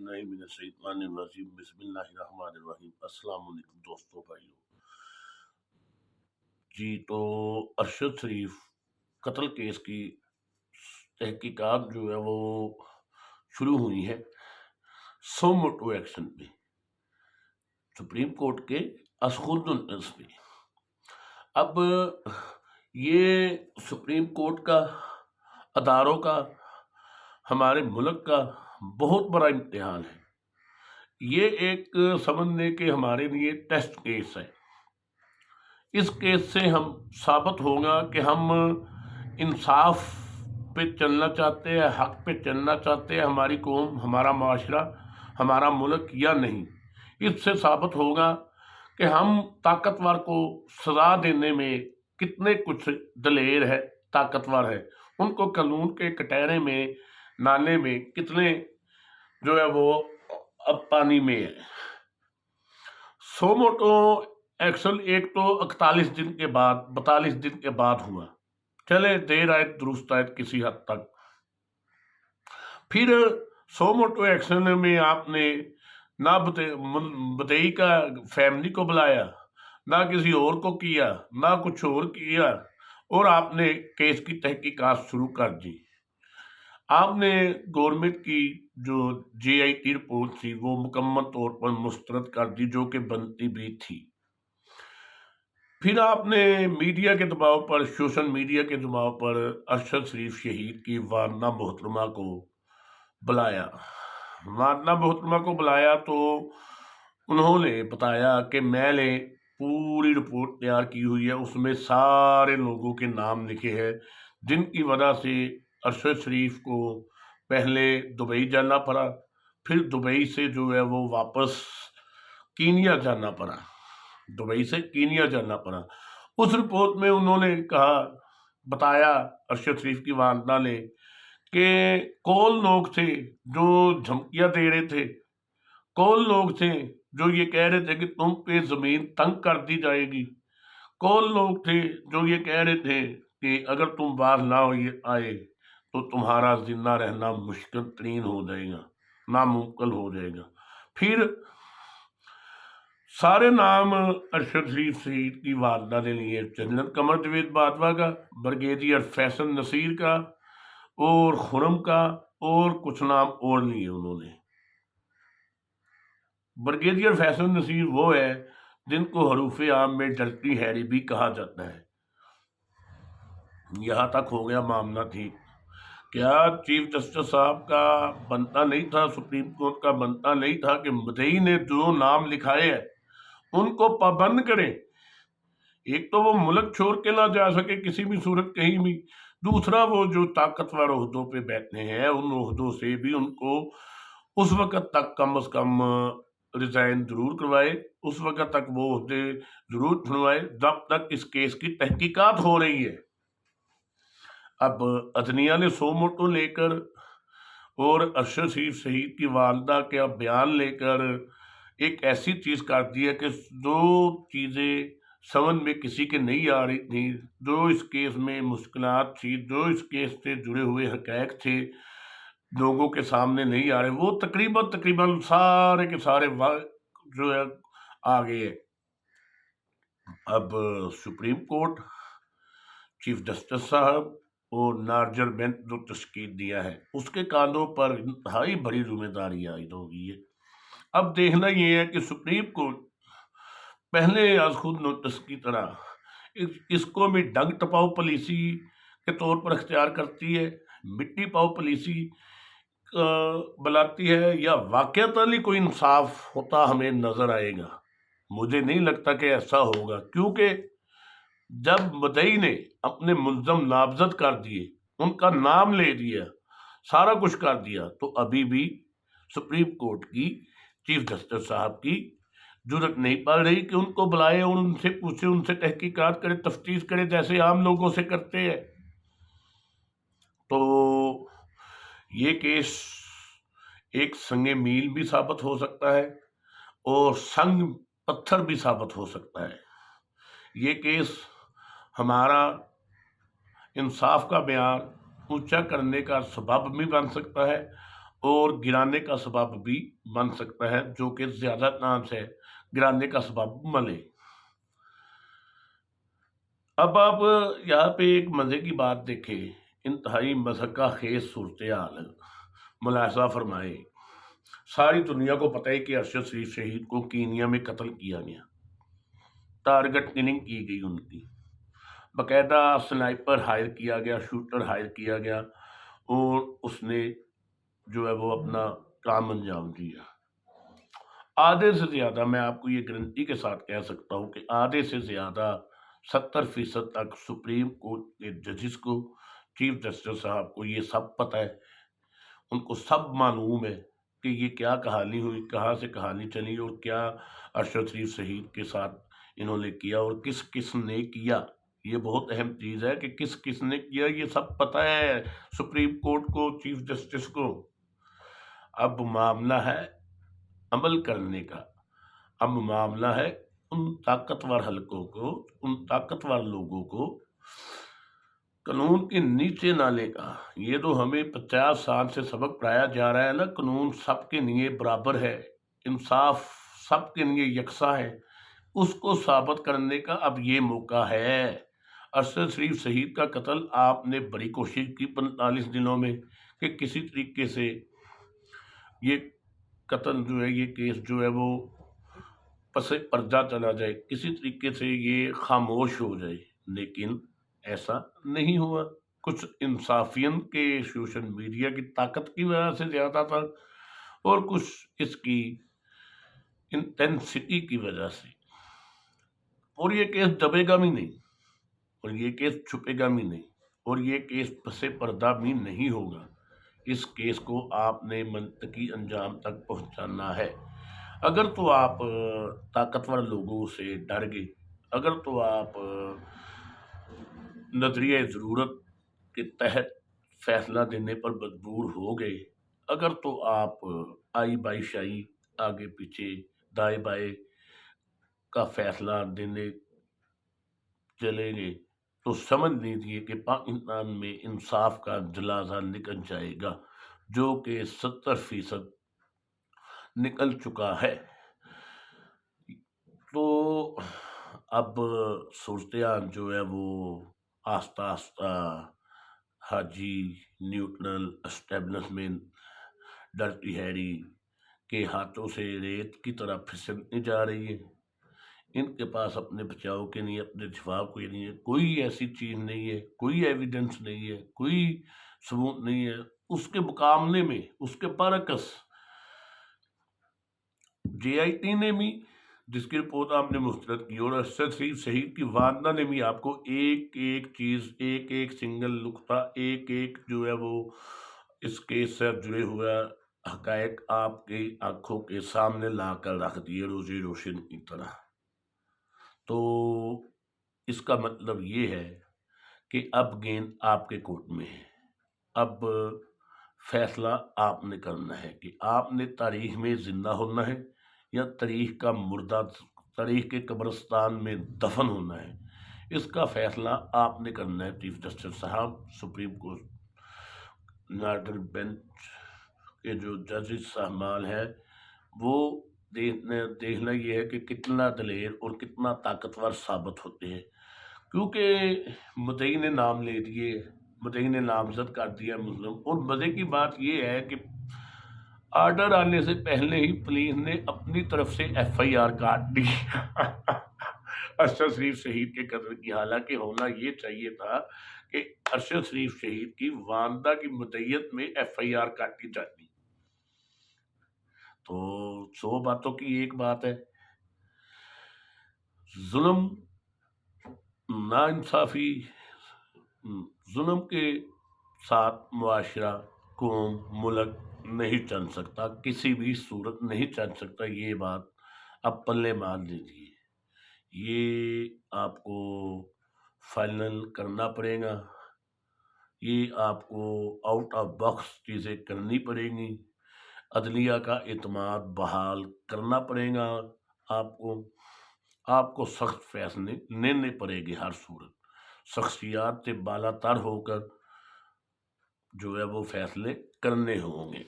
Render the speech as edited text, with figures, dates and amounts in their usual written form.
बिल्लाहि मिनश्शैतानिर्रजीम बिस्मिल्लाहिर्रहमानिर्रहीम। अस्सलाम वालेकुम दोस्तों भाइयों जी। तो अरशद शरीफ कत्ल केस की तहकीकात जो है वो शुरू हुई है सो मोटो एक्शन पे, सुप्रीम कोर्ट के असखुद्दुनस पे। अब ये सुप्रीम कोर्ट का, अदारों का, हमारे मुल्क का बहुत बड़ा इम्तिहान है। ये एक समझने के हमारे लिए टेस्ट केस है। इस केस से हम साबित होगा कि हम इंसाफ पे चलना चाहते हैं, हक पे चलना चाहते हैं, हमारी कौम, हमारा माशरा, हमारा मुल्क, या नहीं। इससे साबित होगा कि हम ताकतवर को सजा देने में कितने कुछ दलेर है, ताकतवर है। उनको कानून के कटहरे में, नाले में कितने जो है वो अब पानी में है। सो मोटो एक्शन एक तो 41 दिन के बाद, 42 दिन के बाद हुआ। चले देर आए दुरुस्त आए किसी हद तक। फिर सो मोटो एक्शन में आपने ना बदई का फैमिली को बुलाया, ना किसी और को किया, ना कुछ और किया, और आपने केस की तहकीकात शुरू कर दी। आपने गवर्नमेंट की जो JIT रिपोर्ट थी वो मुकम्मल तौर पर मुस्तरद कर दी, जो कि बनती भी थी। फिर आपने मीडिया के दबाव पर, सोशल मीडिया के दबाव पर अरशद शरीफ शहीद की वालदा मोहतरमा को बुलाया। वालदा मोहतरमा को बुलाया तो उन्होंने बताया कि मैंने पूरी रिपोर्ट तैयार की हुई है, उसमें सारे लोगों के नाम लिखे हैं जिनकी वजह से अरशद शरीफ को पहले दुबई जाना पड़ा, फिर दुबई से जो है वो वापस कीनिया जाना पड़ा, दुबई से कीनिया जाना पड़ा। उस रिपोर्ट में उन्होंने कहा, बताया अरशद शरीफ की वालदा ने कि कौन लोग थे जो धमकियां दे रहे थे, कौन लोग थे जो ये कह रहे थे कि तुम पे जमीन तंग कर दी जाएगी, कौन लोग थे जो ये कह रहे थे कि अगर तुम बाहर ना आए तो तुम्हारा जिंदा रहना मुश्किल तरीन हो जाएगा, नामुमकिन हो जाएगा। फिर सारे नाम अरशद शरीफ शहीद की वालदा ने लिए, जनरल कमर जवेद बाजवा का, ब्रिगेडियर फैसल नसीर का और खुरम का, और कुछ नाम और लिए उन्होंने। ब्रिगेडियर फैसल नसीर वो है जिनको हरूफे आम में डर्टी हैरी भी कहा जाता है। यहाँ तक हो गया मामला ठीक। क्या चीफ जस्टिस साहब का बनता नहीं था, सुप्रीम कोर्ट का बनता नहीं था कि मुद्दई ने जो नाम लिखाए हैं उनको पाबंद करें? एक तो वो मुल्क छोड़ के ना जा सके किसी भी सूरत कहीं भी, दूसरा वो जो ताकतवर ओहदों पे बैठे हैं उन ओहदों से भी उनको उस वक्त तक कम से कम रिजाइन जरूर करवाए, उस वक्त तक वो ओहदे जरूर छुड़वाए जब तक इस केस की तहकीकात हो रही है। अब अदनिया ने सो मोटो लेकर और अरशद शरीफ शहीद की वालदा का बयान लेकर एक ऐसी चीज कर दी है कि दो चीजें समझ में किसी के नहीं आ रही थी, जो इस केस में मुश्किलात थी, जो इस केस से जुड़े हुए हकैक थे, लोगों के सामने नहीं आ रहे, वो तकरीबन सारे के सारे जो है आ गए। अब सुप्रीम कोर्ट, चीफ जस्टिस साहब और नार्जर बेंच जो तश्कील दिया है उसके कांधों पर इंतहाई बड़ी जिम्मेदारी आयद होगी है। अब देखना ये है कि सुप्रीम कोर्ट पहले आज खुद नोटिस की तरह इसको भी डंग टपाओ पॉलिसी के तौर पर अख्तियार करती है, मिट्टी पाओ पॉलिसी बुलाती है, या वाकई कोई इंसाफ होता हमें नजर आएगा? मुझे नहीं लगता कि ऐसा होगा, क्योंकि जब मुद्दई ने अपने मुल्ज़म नामजद कर दिए, उनका नाम ले दिया, सारा कुछ कर दिया, तो अभी भी सुप्रीम कोर्ट की चीफ जस्टिस साहब की जरूरत नहीं पड़ रही कि उनको बुलाए और उनसे पूछे, उनसे तहकीकात करे, तफ्तीश करे जैसे आम लोगों से करते हैं। तो ये केस एक संगे मील भी साबित हो सकता है और संग पत्थर भी साबित हो सकता है। ये केस हमारा इंसाफ का बयान ऊंचा करने का सबब भी बन सकता है اور گرانے کا سبب بھی بن سکتا ہے، جو کہ زیادہ نام سے گرانے کا سبب بنے۔ اب آپ یہاں پہ ایک مزے کی بات دیکھیں، انتہائی مضحکہ خیز صورتحال ملاحظہ فرمائے۔ ساری دنیا کو پتہ ہے کہ ارشد شریف شہید کو کینیا میں قتل کیا گیا، ٹارگٹ کلنگ کی گئی ان کی، باقاعدہ سنائپر ہائر کیا گیا، شوٹر ہائر کیا گیا، اور اس نے جو ہے وہ اپنا کام انجام دیا۔ آدھے سے زیادہ، میں آپ کو یہ گارنٹی کے ساتھ کہہ سکتا ہوں کہ آدھے سے زیادہ 70% تک سپریم کورٹ کے ججز کو، چیف جسٹس صاحب کو یہ سب پتہ ہے، ان کو سب معلوم ہے کہ یہ کیا کہانی ہوئی، کہاں سے کہانی چلی، اور کیا ارشد شریف شہید کے ساتھ انہوں نے کیا، اور کس کس نے کیا۔ یہ بہت اہم چیز ہے کہ کس کس نے کیا، یہ سب پتہ ہے سپریم کورٹ کو، چیف جسٹس کو۔ اب معاملہ ہے عمل کرنے کا، اب معاملہ ہے ان طاقتور حلقوں کو، ان طاقتور لوگوں کو قانون کے نیچے لانے کا۔ یہ تو ہمیں 50 سال سے سبق پڑھایا جا رہا ہے نا، قانون سب کے لیے برابر ہے، انصاف سب کے لیے یکساں ہے، اس کو ثابت کرنے کا اب یہ موقع ہے۔ ارشد شریف شہید کا قتل آپ نے بڑی کوشش کی 45 دنوں میں کہ کسی طریقے سے یہ قتل جو ہے، یہ کیس جو ہے وہ پس پردہ چلا جائے، کسی طریقے سے یہ خاموش ہو جائے، لیکن ایسا نہیں ہوا۔ کچھ انصافین کے سوشل میڈیا کی طاقت کی وجہ سے زیادہ تھا، اور کچھ اس کی انٹینسٹی کی وجہ سے، اور یہ کیس دبے گا بھی نہیں، اور یہ کیس چھپے گا بھی نہیں، اور یہ کیس پس پردہ بھی نہیں ہوگا۔ اس کیس کو آپ نے منطقی انجام تک پہنچانا ہے۔ اگر تو آپ طاقتور لوگوں سے ڈر گئے، اگر تو آپ نظریہ ضرورت کے تحت فیصلہ دینے پر مجبور ہو گئے، اگر تو آپ آئی بائی شائی، آگے پیچھے دائیں بائیں کا فیصلہ دینے چلے گئے، تو سمجھ لیجیے کہ پاکستان میں انصاف کا جنازہ نکل جائے گا، جو کہ 70% نکل چکا ہے۔ تو اب صورتحال جو ہے وہ آہستہ آہستہ حاجی نیوٹرل اسٹیبلشمنٹ ڈرٹی ہیری کے ہاتھوں سے ریت کی طرح پھسلنے جا رہی ہے۔ ان کے پاس اپنے بچاؤ کے لیے، اپنے دفاع کے لیے کوئی ایسی چیز نہیں ہے، کوئی ایویڈنس نہیں ہے، کوئی ثبوت نہیں ہے۔ اس کے مقابلے میں، اس کے برعکس، جے آئی ٹی نے بھی، جس کی رپورٹ آپ نے مسترد کی، اور ارشد شریف شہید کی والدہ نے بھی آپ کو ایک ایک چیز، ایک ایک سنگل نقطہ، ایک ایک جو ہے وہ اس کیس سے جڑے ہوئے حقائق آپ کی آنکھوں کے سامنے لا کر رکھ دیے، روزی روشن کی طرح۔ تو اس کا مطلب یہ ہے کہ اب گیند آپ کے کورٹ میں ہے، اب فیصلہ آپ نے کرنا ہے کہ آپ نے تاریخ میں زندہ ہونا ہے یا تاریخ کا مردہ، تاریخ کے قبرستان میں دفن ہونا ہے۔ اس کا فیصلہ آپ نے کرنا ہے چیف جسٹس صاحب، سپریم کورٹ نارڈر بینچ کے جو ججز صاحبان ہیں، وہ دیکھنا یہ ہے کہ کتنا دلیر اور کتنا طاقتور ثابت ہوتے ہیں، کیونکہ مدعی نے نام لے دیے، مدعی نے نامزد کر دیا ملزم۔ اور مزے کی بات یہ ہے کہ آرڈر آنے سے پہلے ہی پولیس نے اپنی طرف سے ایف آئی آر کاٹ دی ارشد شریف شہید کے قتل کی، حالانکہ ہونا یہ چاہیے تھا کہ ارشد شریف شہید کی والدہ کی مدعیت میں ایف آئی آر کاٹی جاتی۔ تو 100 باتوں کی ایک بات ہے، ظلم، ناانصافی، ظلم کے ساتھ معاشرہ، قوم، ملک نہیں چل سکتا، کسی بھی صورت نہیں چل سکتا۔ یہ بات اب پلے مار لیجیے، یہ آپ کو فائنل کرنا پڑے گا، یہ آپ کو آؤٹ آف باکس چیزیں کرنی پڑیں گی، عدلیہ کا اعتماد بحال کرنا پڑے گا، آپ کو سخت فیصلے لینے پڑے گی، ہر صورت شخصیات سے بالا تر ہو کر جو ہے وہ فیصلے کرنے ہوں گے۔